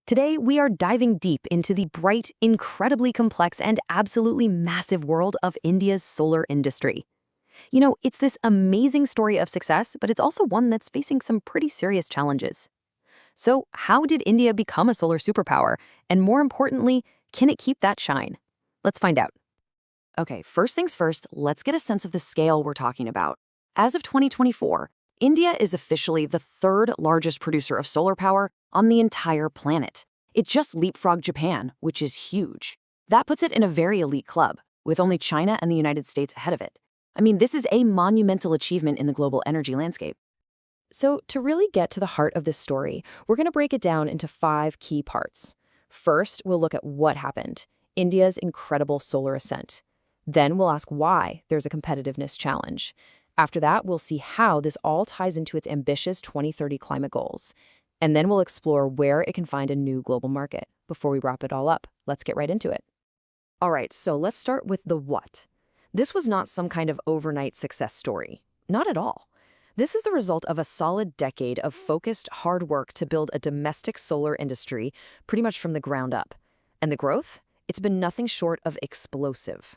Today, we are diving deep into the bright, incredibly complex, and absolutely massive world of India's solar industry. It's this amazing story of success, but it's also one that's facing some pretty serious challenges. So, how did India become a solar superpower? And more importantly, can it keep that shine? Let's find out. Okay, first things first, let's get a sense of the scale we're talking about. As of 2024, India is officially the third largest producer of solar power on the entire planet. It just leapfrogged Japan, which is huge. That puts it in a very elite club, with only China and the United States ahead of it. I mean, this is a monumental achievement in the global energy landscape. So, to really get to the heart of this story, we're going to break it down into 5 key parts. First, we'll look at what happened, India's incredible solar ascent. Then we'll ask why there's a competitiveness challenge. After that, we'll see how this all ties into its ambitious 2030 climate goals. And then we'll explore where it can find a new global market. Before we wrap it all up, let's get right into it. All right, so let's start with the what. This was not some kind of overnight success story. Not at all. This is the result of a solid decade of focused, hard work to build a domestic solar industry pretty much from the ground up. And the growth? It's been nothing short of explosive.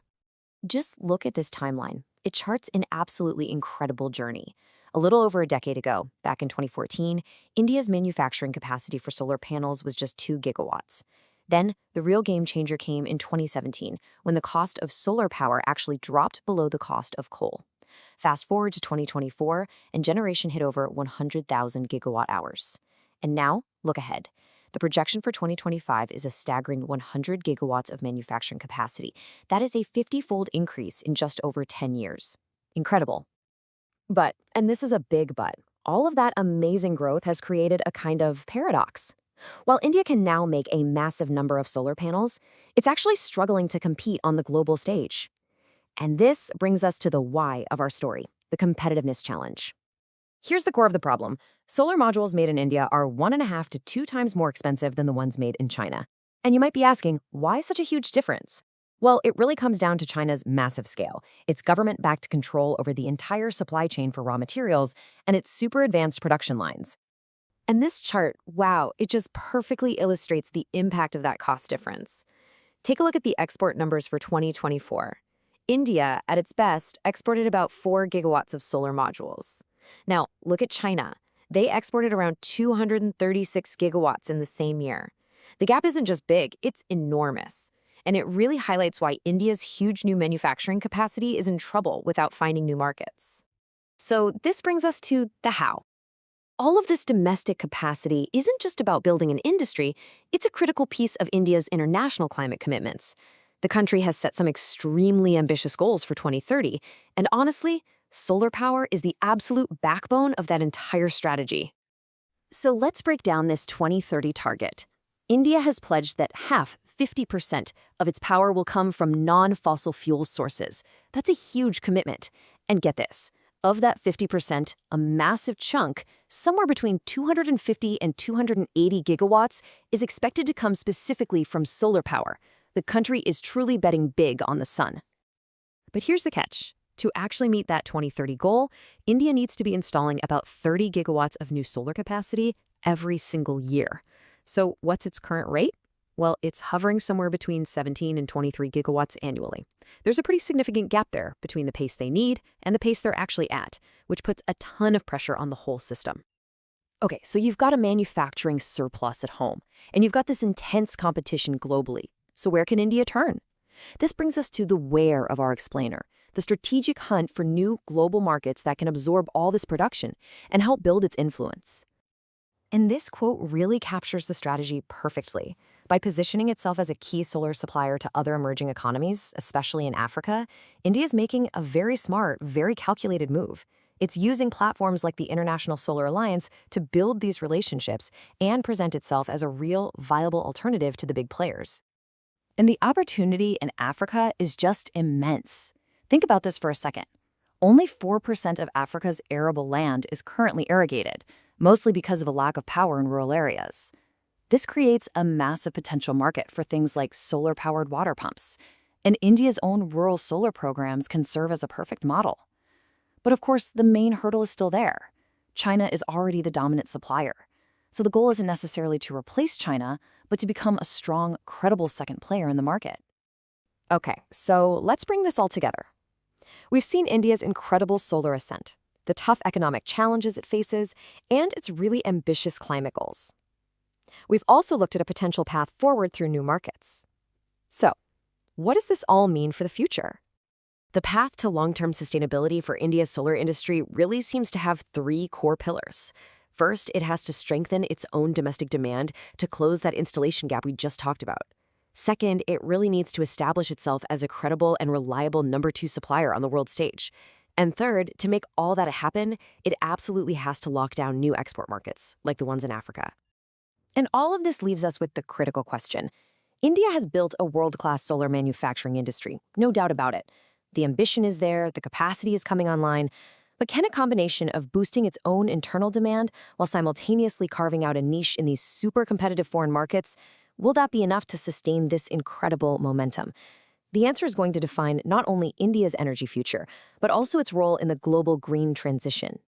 Just look at this timeline. It charts an absolutely incredible journey. A little over a decade ago, back in 2014, India's manufacturing capacity for solar panels was just 2 gigawatts. Then, the real game changer came in 2017, when the cost of solar power actually dropped below the cost of coal. Fast forward to 2024, and generation hit over 100,000 gigawatt hours. And now, look ahead. The projection for 2025 is a staggering 100 gigawatts of manufacturing capacity. That is a 50-fold increase in just over 10 years. Incredible. But, and this is a big but, all of that amazing growth has created a kind of paradox. While India can now make a massive number of solar panels, it's actually struggling to compete on the global stage. And this brings us to the why of our story, the competitiveness challenge. Here's the core of the problem. Solar modules made in India are 1.5 to 2 times more expensive than the ones made in China. And you might be asking, why such a huge difference? Well, it really comes down to China's massive scale, its government-backed control over the entire supply chain for raw materials, and its super advanced production lines. And this chart, wow, it just perfectly illustrates the impact of that cost difference. Take a look at the export numbers for 2024. India, at its best, exported about 4 gigawatts of solar modules. Now, look at China. They exported around 236 gigawatts in the same year. The gap isn't just big, it's enormous. And it really highlights why India's huge new manufacturing capacity is in trouble without finding new markets. So this brings us to the how. All of this domestic capacity isn't just about building an industry, it's a critical piece of India's international climate commitments. The country has set some extremely ambitious goals for 2030, and honestly, solar power is the absolute backbone of that entire strategy. So let's break down this 2030 target. India has pledged that half, 50%, of its power will come from non-fossil fuel sources. That's a huge commitment. And get this, of that 50%, a massive chunk, somewhere between 250 and 280 gigawatts, is expected to come specifically from solar power. The country is truly betting big on the sun. But here's the catch. To actually meet that 2030 goal, India needs to be installing about 30 gigawatts of new solar capacity every single year. So what's its current rate? Well, it's hovering somewhere between 17 and 23 gigawatts annually. There's a pretty significant gap there between the pace they need and the pace they're actually at, which puts a ton of pressure on the whole system. Okay, so you've got a manufacturing surplus at home, and you've got this intense competition globally. So where can India turn? This brings us to the where of our explainer, the strategic hunt for new global markets that can absorb all this production and help build its influence. And this quote really captures the strategy perfectly. By positioning itself as a key solar supplier to other emerging economies, especially in Africa, India is making a very smart, very calculated move. It's using platforms like the International Solar Alliance to build these relationships and present itself as a real, viable alternative to the big players. And the opportunity in Africa is just immense. Think about this for a second. Only 4% of Africa's arable land is currently irrigated, mostly because of a lack of power in rural areas. This creates a massive potential market for things like solar-powered water pumps, and India's own rural solar programs can serve as a perfect model. But of course, the main hurdle is still there. China is already the dominant supplier. So the goal isn't necessarily to replace China, but to become a strong, credible second player in the market. Okay, so let's bring this all together. We've seen India's incredible solar ascent, the tough economic challenges it faces, and its really ambitious climate goals. We've also looked at a potential path forward through new markets. So, what does this all mean for the future? The path to long-term sustainability for India's solar industry really seems to have three core pillars. First, it has to strengthen its own domestic demand to close that installation gap we just talked about. Second, it really needs to establish itself as a credible and reliable number two supplier on the world stage. And third, to make all that happen, it absolutely has to lock down new export markets, like the ones in Africa. And all of this leaves us with the critical question. India has built a world-class solar manufacturing industry, no doubt about it. The ambition is there, the capacity is coming online, but can a combination of boosting its own internal demand while simultaneously carving out a niche in these super competitive foreign markets, will that be enough to sustain this incredible momentum? The answer is going to define not only India's energy future, but also its role in the global green transition.